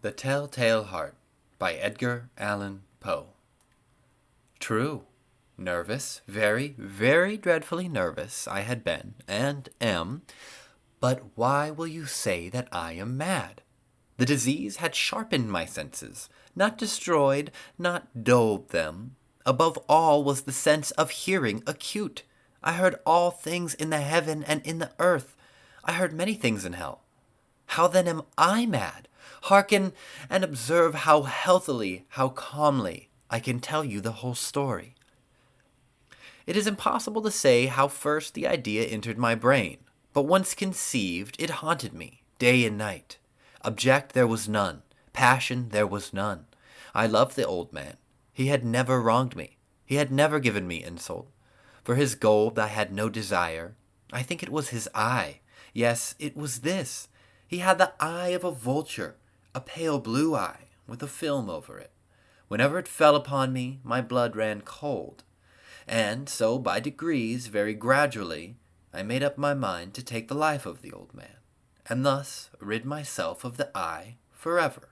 The Telltale Heart by Edgar Allan Poe. True. Nervous, very, very dreadfully nervous I had been, and am. But why will you say that I am mad? The disease had sharpened my senses, not destroyed, not dulled them. Above all was the sense of hearing acute. I heard all things in the heaven and in the earth. I heard many things in hell. How then am I mad? Hearken and observe how healthily, how calmly I can tell you the whole story. It is impossible to say how first the idea entered my brain, but once conceived, it haunted me, day and night. Object there was none, passion there was none. I loved the old man. He had never wronged me. He had never given me insult. For his gold I had no desire. I think it was his eye. Yes, it was this. He had the eye of a vulture, a pale blue eye, with a film over it. Whenever it fell upon me, my blood ran cold. And so, by degrees, very gradually, I made up my mind to take the life of the old man, and thus rid myself of the eye forever.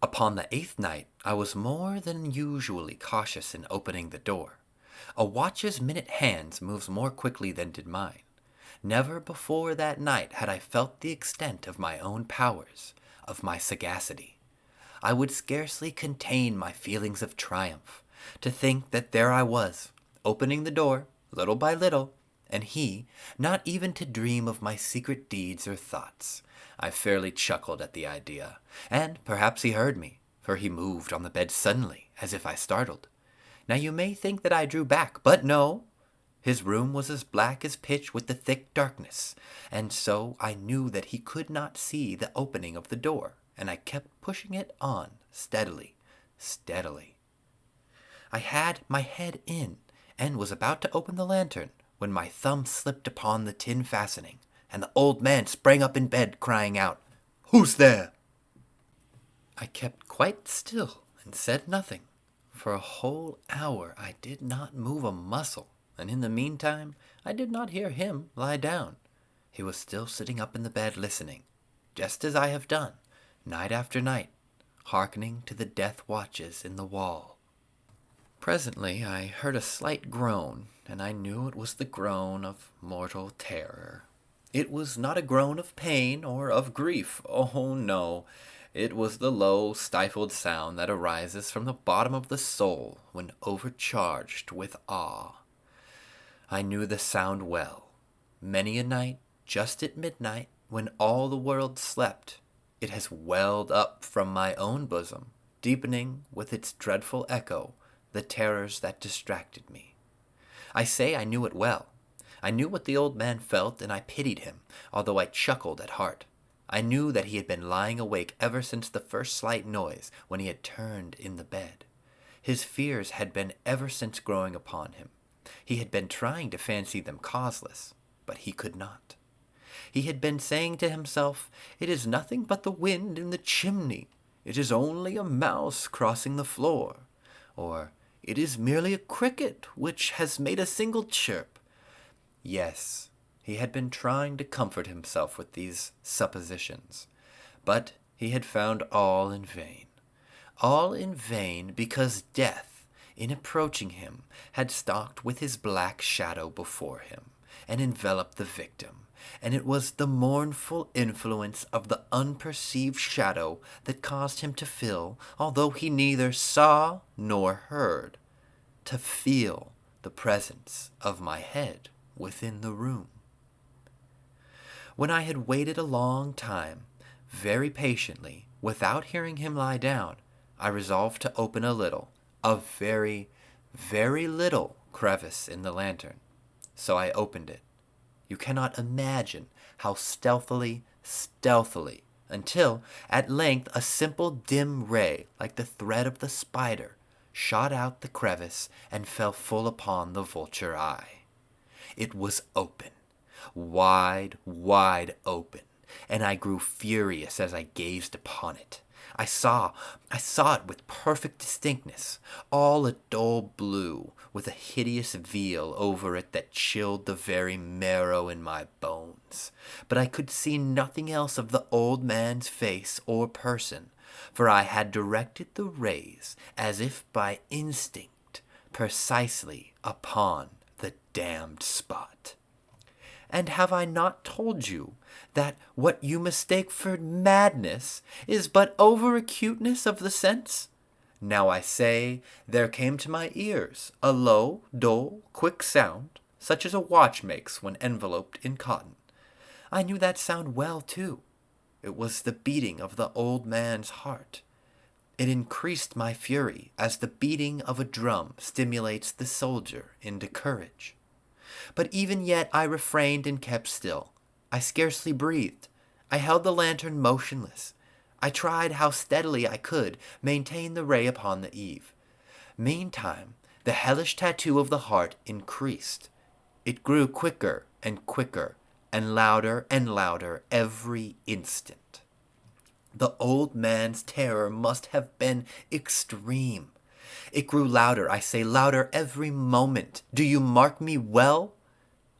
Upon the 8th night, I was more than usually cautious in opening the door. A watch's minute hands moves more quickly than did mine. Never before that night had I felt the extent of my own powers, of my sagacity. I would scarcely contain my feelings of triumph, to think that there I was, opening the door, little by little, and he, not even to dream of my secret deeds or thoughts. I fairly chuckled at the idea, and perhaps he heard me, for he moved on the bed suddenly, as if I startled. Now you may think that I drew back, but no. His room was as black as pitch with the thick darkness, and so I knew that he could not see the opening of the door, and I kept pushing it on steadily, steadily. I had my head in, and was about to open the lantern, when my thumb slipped upon the tin fastening, and the old man sprang up in bed, crying out, "Who's there?" I kept quite still, and said nothing. For a whole hour I did not move a muscle, and in the meantime I did not hear him lie down. He was still sitting up in the bed listening, just as I have done, night after night, hearkening to the death watches in the wall. Presently I heard a slight groan, and I knew it was the groan of mortal terror. It was not a groan of pain or of grief. Oh, no. It was the low, stifled sound that arises from the bottom of the soul when overcharged with awe. I knew the sound well. Many a night, just at midnight, when all the world slept, it has welled up from my own bosom, deepening with its dreadful echo the terrors that distracted me. I say I knew it well. I knew what the old man felt, and I pitied him, although I chuckled at heart. I knew that he had been lying awake ever since the first slight noise, when he had turned in the bed. His fears had been ever since growing upon him. He had been trying to fancy them causeless, but he could not. He had been saying to himself, "It is nothing but the wind in the chimney. It is only a mouse crossing the floor." Or, "It is merely a cricket which has made a single chirp." Yes, he had been trying to comfort himself with these suppositions, but he had found all in vain. All in vain, because death, in approaching him, had stalked with his black shadow before him, and enveloped the victim, and it was the mournful influence of the unperceived shadow that caused him to feel, although he neither saw nor heard, to feel the presence of my head within the room. When I had waited a long time, very patiently, without hearing him lie down, I resolved to open a very, very little crevice in the lantern. So I opened it. You cannot imagine how stealthily, until, at length, a simple dim ray, like the thread of the spider, shot out the crevice and fell full upon the vulture eye. It was open, wide, wide open, and I grew furious as I gazed upon it. I saw it with perfect distinctness, all a dull blue, with a hideous veil over it that chilled the very marrow in my bones. But I could see nothing else of the old man's face or person, for I had directed the rays, as if by instinct, precisely upon the damned spot. And have I not told you that what you mistake for madness is but over-acuteness of the sense? Now I say, there came to my ears a low, dull, quick sound, such as a watch makes when enveloped in cotton. I knew that sound well, too. It was the beating of the old man's heart. It increased my fury as the beating of a drum stimulates the soldier into courage. But even yet I refrained and kept still. I scarcely breathed. I held the lantern motionless. I tried how steadily I could maintain the ray upon the eve. Meantime, the hellish tattoo of the heart increased. It grew quicker and quicker, and louder every instant. The old man's terror must have been extreme. It grew louder, I say louder every moment. Do you mark me well?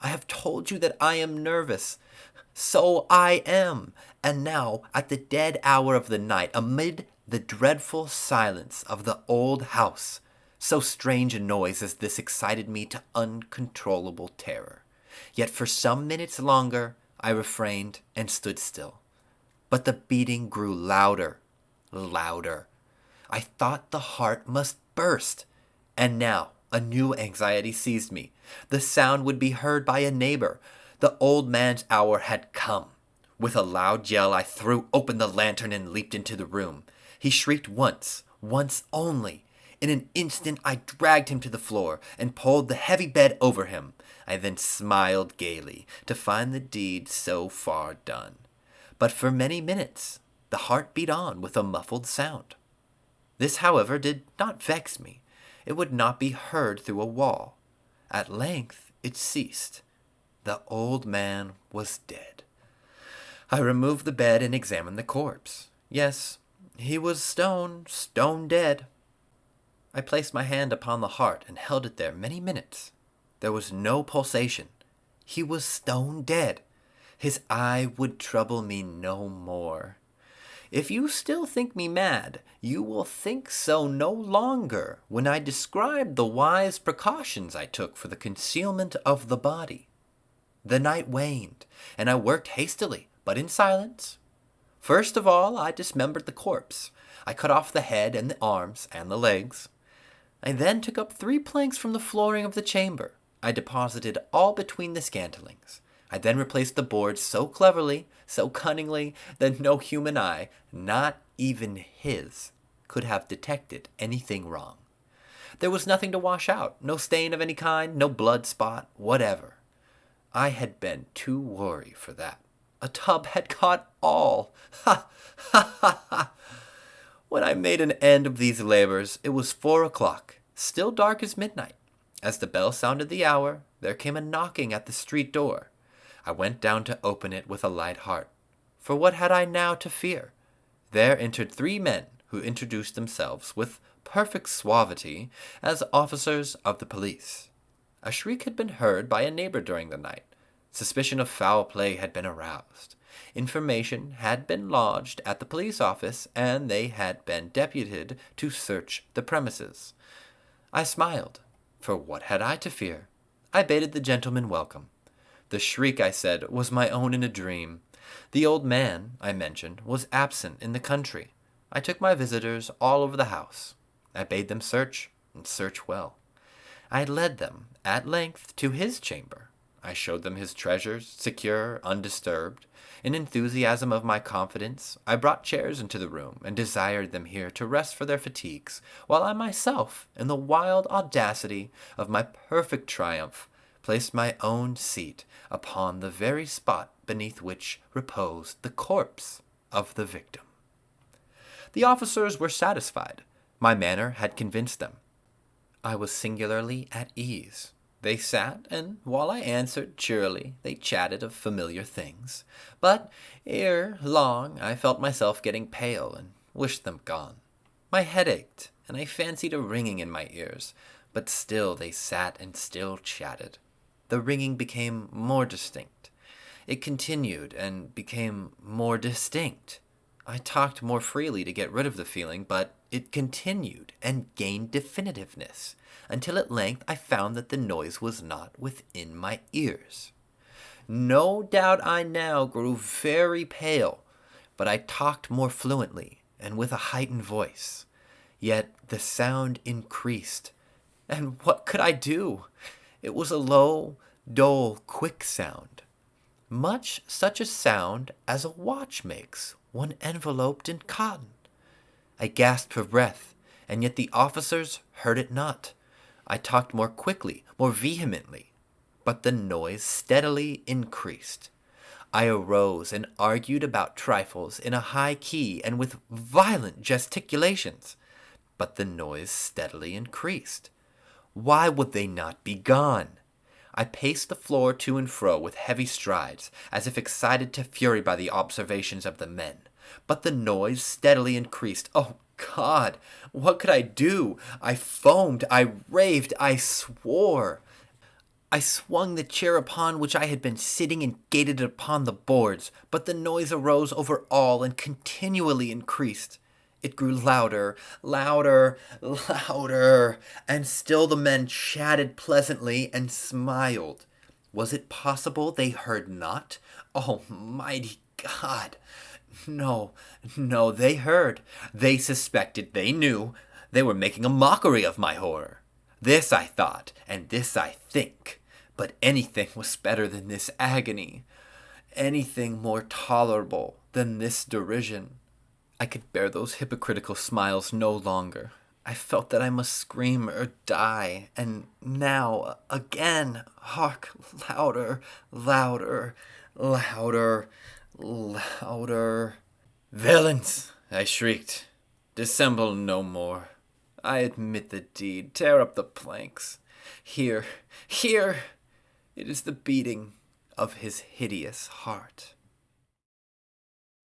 I have told you that I am nervous. So I am. And now, at the dead hour of the night, amid the dreadful silence of the old house, so strange a noise as this excited me to uncontrollable terror. Yet for some minutes longer I refrained and stood still. But the beating grew louder. I thought the heart must burst. And now a new anxiety seized me. The sound would be heard by a neighbor. The old man's hour had come. With a loud yell I threw open the lantern and leaped into the room. He shrieked once only. In an instant I dragged him to the floor and pulled the heavy bed over him. I then smiled gaily to find the deed so far done. But for many minutes the heart beat on with a muffled sound. This, however, did not vex me. It would not be heard through a wall. At length it ceased. The old man was dead. I removed the bed and examined the corpse. Yes, he was stone dead. I placed my hand upon the heart and held it there many minutes. There was no pulsation. He was stone dead. His eye would trouble me no more. If you still think me mad, you will think so no longer when I describe the wise precautions I took for the concealment of the body. The night waned, and I worked hastily, but in silence. First of all, I dismembered the corpse. I cut off the head and the arms and the legs. I then took up 3 planks from the flooring of the chamber. I deposited all between the scantlings. I then replaced the boards so cleverly, so cunningly, that no human eye, not even his, could have detected anything wrong. There was nothing to wash out, no stain of any kind, no blood spot, whatever. I had been too wary for that. A tub had caught all. Ha! Ha! Ha! Ha! When I made an end of these labors, it was 4 o'clock, still dark as midnight. As the bell sounded the hour, there came a knocking at the street door. I went down to open it with a light heart. For what had I now to fear? There entered 3 men who introduced themselves with perfect suavity as officers of the police. A shriek had been heard by a neighbor during the night. Suspicion of foul play had been aroused. Information had been lodged at the police office, and they had been deputed to search the premises. I smiled, for what had I to fear? I bade the gentleman welcome. The shriek, I said, was my own in a dream. The old man, I mentioned, was absent in the country. I took my visitors all over the house. I bade them search, and search well. I led them, at length, to his chamber. I showed them his treasures, secure, undisturbed. In enthusiasm of my confidence, I brought chairs into the room, and desired them here to rest for their fatigues, while I myself, in the wild audacity of my perfect triumph, placed my own seat upon the very spot beneath which reposed the corpse of the victim. The officers were satisfied. My manner had convinced them. I was singularly at ease. They sat, and while I answered cheerily, they chatted of familiar things. But ere long I felt myself getting pale and wished them gone. My head ached, and I fancied a ringing in my ears, but still they sat and still chatted. The ringing became more distinct. It continued and became more distinct. I talked more freely to get rid of the feeling, but it continued and gained definitiveness, until at length I found that the noise was not within my ears. No doubt I now grew very pale, but I talked more fluently and with a heightened voice. Yet the sound increased, and what could I do? It was a low, dull, quick sound, much such a sound as a watch makes when enveloped in cotton. I gasped for breath, and yet the officers heard it not. I talked more quickly, more vehemently, but the noise steadily increased. I arose and argued about trifles in a high key and with violent gesticulations, but the noise steadily increased. Why would they not be gone? I paced the floor to and fro with heavy strides, as if excited to fury by the observations of the men. But the noise steadily increased. Oh, God! What could I do? I foamed, I raved, I swore. I swung the chair upon which I had been sitting and gated it upon the boards, but the noise arose over all and continually increased. It grew louder, louder, louder, and still the men chatted pleasantly and smiled. Was it possible they heard not? Almighty God! No, no, they heard. They suspected, they knew. They were making a mockery of my horror. This I thought, and this I think. But anything was better than this agony. Anything more tolerable than this derision. I could bear those hypocritical smiles no longer. I felt that I must scream or die, and now, again, hark, louder, louder, louder, louder. "Villains!" I shrieked. "Dissemble no more. I admit the deed. Tear up the planks. Here, here! It is the beating of his hideous heart."